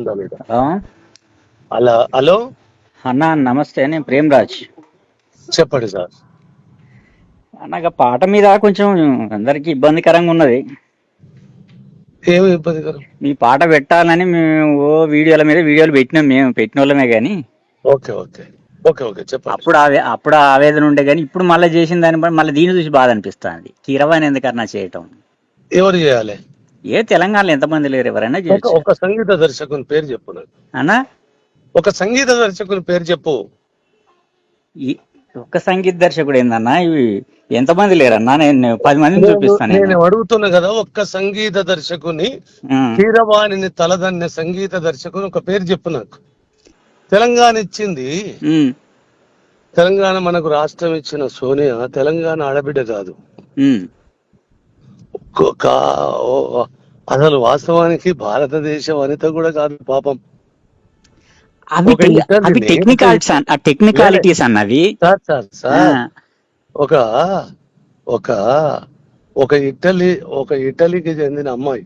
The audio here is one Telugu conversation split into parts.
హలో అలా హలో అన్న, నమస్తే. నేను ప్రేమ్రాజ్. చెప్పండి సార్. అన్నగా పాట మీద కొంచెం అందరికి ఇబ్బందికరంగా ఉన్నది. ఏమి ఇబ్బందికరం? మీ పాట పెట్టాలని మేము వీడియోల మీద వీడియోలు పెట్టినాం, మేము పెట్టిన వాళ్ళమే కానీ ఓకే ఓకే ఓకే ఓకే చెప్పండి. అప్పుడు ఆవేదన ఉండే, కానీ ఇప్పుడు మళ్ళీ చేసిన దాన్ని బట్టి మళ్ళీ దీన్ని చూసి బాధ అనిపిస్తుంది. కీరవాణి ఎందుకన్నా చేయటం? ఎవరు చేయాలి? తెలంగాణలో ఎంతమంది లేరు, ఎవరైనా ఒక చేయొచ్చు ఒక సంగీత దర్శకుని పేరు చెప్పు నాకు. అన్నా. ఒక సంగీత దర్శకుని పేరు చెప్పు. ఈ ఒక్క సంగీత దర్శకుడు ఏందన్నా? ఇవి ఎంతమంది లేరన్నా? నేను 10 మందిని చూపిస్తాను. నేను అడుగుతున్నా కదా, ఒక్క సంగీత దర్శకుని, కీరవాణిని తలదన్నే సంగీత దర్శకుని ఒక పేరు చెప్పు నాకు. తెలంగాణ ఇచ్చింది, తెలంగాణ మనకు రాష్ట్రం ఇచ్చిన సోనియా తెలంగాణ ఆడబిడ్డ కాదు. అసలు వాస్తవానికి భారతదేశ వనిత కూడా కాదు పాపం. టెక్నికాలిటీస్ అన్నవి. ఒక ఒక ఒక ఇటలీకి చెందిన అమ్మాయి,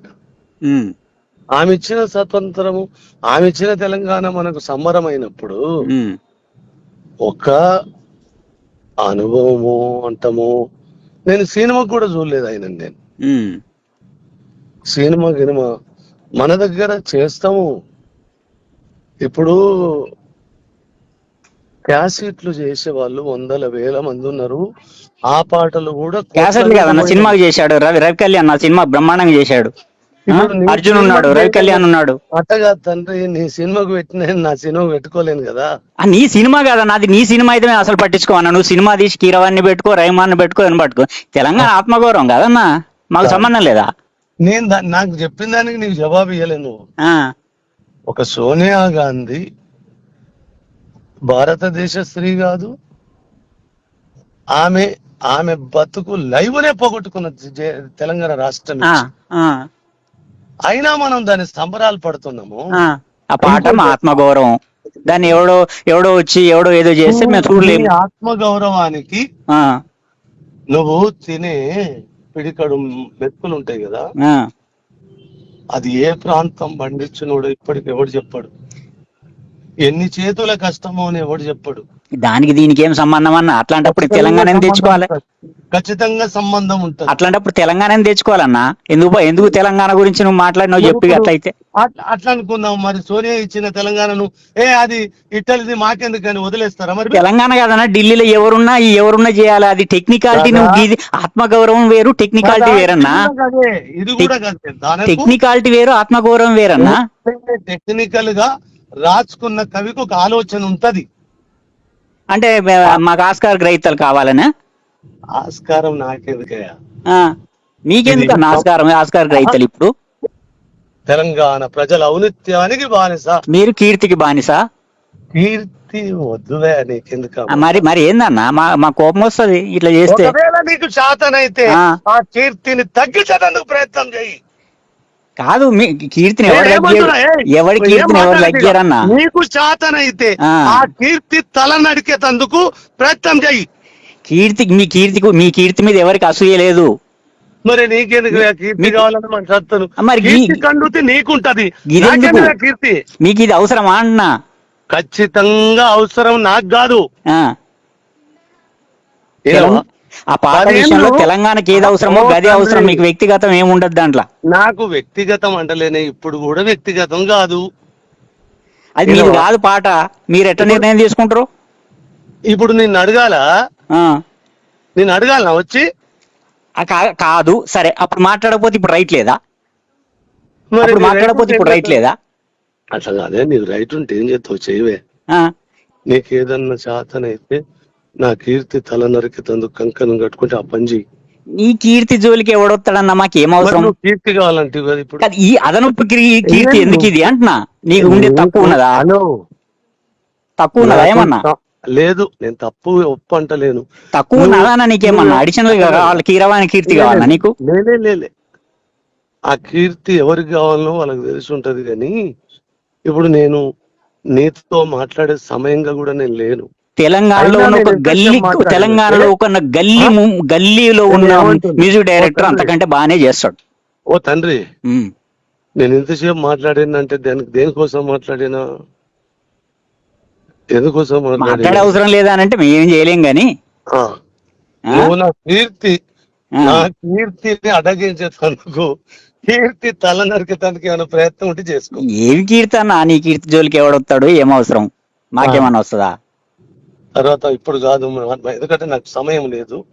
ఆమె ఇచ్చిన స్వతంత్రము, ఆమె ఇచ్చిన తెలంగాణ మనకు సంబరమైనప్పుడు ఒక అనుభవము అంటము. నేను సినిమా కూడా చూడలేదు ఆయన. నేను సినిమా గినిమా మన దగ్గర చేస్తాము. ఇప్పుడు క్యాసెట్లు చేసే వాళ్ళు వందల వేల మంది ఉన్నారు. ఆ పాటలు కూడా క్యాసెట్లు కదన్న, సినిమాకి చేశాడు. రవి కళ్యాణ్ నా సినిమా బ్రహ్మాండంగా చేశాడు. అర్జున్ ఉన్నాడు, రవి కళ్యాణ్ ఉన్నాడు. అట్టగా తండ్రి, నీ సినిమాకు పెట్టిన నా సినిమాకు పెట్టుకోలేను కదా. నీ సినిమా కదా నాది, నీ సినిమా అయితే అసలు పట్టించుకోవన్నా. నువ్వు సినిమా తీసి కీరవాణ్ణి పెట్టుకో, రహమాన్ని పెట్టుకో, అని పట్టుకో. తెలంగాణ ఆత్మగౌరవం కదన్నా, మాకు సంబంధం లేదా? నేను నాకు చెప్పిన దానికి నీకు జవాబు ఇవ్వలేను. ఒక సోనియా గాంధీ భారతదేశ స్త్రీ కాదు. ఆమె ఆమె బతుకు లైవ్నే పోగొట్టుకున్న తెలంగాణ రాష్ట్రం. అయినా మనం దాని సంబరాలు పడుతున్నాము. ఆ పాట మా ఆత్మగౌరవం. దాన్ని ఎవడో వచ్చి ఎవడో ఏదో చేస్తే మేము చూడలేము. ఆత్మగౌరవానికి నువ్వు తినే పిడికడు మెతుకులు ఉంటాయి కదా, అది ఏ ప్రాంతం పండించినోడు ఇప్పటికి ఎవడు చెప్పాడు? ఎన్ని చేతుల కష్టమో అని ఎవడు చెప్పాడు? దానికి దీనికి ఏం సంబంధం అన్న? అట్లాంటప్పుడు తెలంగాణ తెచ్చుకోవాలి. ఖచ్చితంగా సంబంధం ఉంటుంది. అట్లాంటప్పుడు తెలంగాణ తెచ్చుకోవాలన్నా. ఎందుకు తెలంగాణ గురించి నువ్వు మాట్లాడినావు చెప్పి? అట్లయితే అట్లా అనుకుందాం. మరి సోనియా ఇచ్చిన తెలంగాణను అది ఇటలీది మాకెందుకని వదిలేస్తారా? మరి తెలంగాణ కాదన్నా, ఢిల్లీలో ఎవరున్నా చేయాలి. అది టెక్నికాలిటీ. నువ్వు ఆత్మగౌరవం వేరు, టెక్నికాలిటీ వేరన్నా. ఇది కూడా టెక్నికాలిటీ వేరు, ఆత్మగౌరవం వేరన్నా. టెక్నికల్ గా రాసుకున్న కవికి ఒక ఆలోచన ఉంటది. అంటే మాకు ఆస్కార్ గ్రహీతలు కావాలనే? ఆస్కారం నాకెందుకయ్యా? మీకెందుకు ఆస్కార్ గ్రహీతలు? ఇప్పుడు తెలంగాణ ప్రజల ఔన్నత్యానికి బానిస. మీరు కీర్తికి బానిస. కీర్తి వద్దులే, నీకెందుకు? మరి ఏందన్నా, మా కోపం వస్తుంది ఇట్లా చేస్తే. నీకు చేతనైతే ఆ కీర్తిని తగ్గించడానికి ప్రయత్నం చేయి. కాదు, మీ కీర్తిని ఎవరి కీర్తిని ఎవరు లగ్గారన్నా? నీకు చేతనైతే ఆ కీర్తి తల నడికేందుకు ప్రయత్నం చేయి. మీ కీర్తి మీద ఎవరికి అసూయ లేదు. మరి నీకెందుకు కీర్తి కావాలని మన సత్తను? మరి కండుతి నీకుంటది, కీర్తి మీకు ఇది అవసరమా అన్నా? ఖచ్చితంగా అవసరం, నాకు కాదు. ఆ పాట విషయంలో తెలంగాణకి ఏది అవసరమో గది అవసరం. మీకు వ్యక్తిగతం ఏముండదు దాంట్లో. నాకు వ్యక్తిగతం అంటలేనే, ఇప్పుడు కూడా వ్యక్తిగతం కాదు. అది మీరు కాదు పాట. మీరు ఎట్లా నిర్ణయం తీసుకుంటారు? ఇప్పుడు నిన్ను అడగాల వచ్చి? కాదు, సరే. అప్పుడు మాట్లాడకపోతే ఇప్పుడు రైట్ లేదా? మాట్లాడకపోతే ఇప్పుడు రైట్ లేదా? అట్లా కాదే, నీకు రైట్ ఉంటే ఏం చేస్తావు? చేయవే. నీకేదన్నా చేతనైతే నా కీర్తి తల నరికేందుకు కంకణం కట్టుకుంటే ఆ పని చెయ్యి. నీ కీర్తి జోలికి ఎవడొస్తాడన్నా? మాకేం అవసరం? కీర్తి కావాలంటే ఇప్పుడు ఈ అదనపు కీర్తి ఎందుకు ఇది అంటున్నా? నీకు ఉండే తక్కువ ఉన్నదా? తక్కువ ఉన్నదా ఏమన్నా? లేదు, నేను తప్పు ఒప్పు అంటలేను. తక్కువ ఉన్నదా? నీకేమన్నా అడిషనల్ గా కావాలి? కీరవాణి కీర్తి కావాలా నీకు? లేలే, ఆ కీర్తి ఎవరికి కావాలో వాళ్ళకి తెలిసి ఉంటది. కానీ ఇప్పుడు నేను నీతో మాట్లాడే సమయంగా కూడా నేను లేను. తెలంగాణలో ఉన్న ఒక గల్లీలో ఉన్న మ్యూజిక్ డైరెక్టర్ అంతకంటే బాగానే చేస్తాడు. ఓ తండ్రి, నేను ఎంతసేపు మాట్లాడినంటే దేనికోసం మాట్లాడినా, ఎందుకోసం మాట్లాడే మాట్లాడినా? అవసరం లేదా అని అంటే మేమేం చేయలేం గాని. ఆ, ఆ? నువ్వు నా ఆ. కీర్తిని అడగించేందుకు, కీర్తి తల నరికేదానికి ఏమైనా ప్రయత్నం ఉంటే చేసుకో. ఏమి కీర్తి అన్న, నీ కీర్తి జోలికి ఎవడొస్తాడు, ఏం అవసరం, మాకేమన్నా వస్తుందా? తర్వాత ఇప్పుడు కాదు, ఎందుకంటే నాకు సమయం లేదు.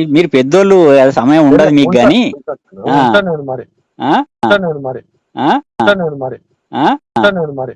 మీరు పెద్దోళ్ళు, అది సమయం ఉండదు మీకు గాని. ఆ. ఉంటా నేను మరి, ఆ? ఉంటా నేను మరి, ఆ? ఉంటా నేను మరి, ఆ? ఉంటా నేను మరి.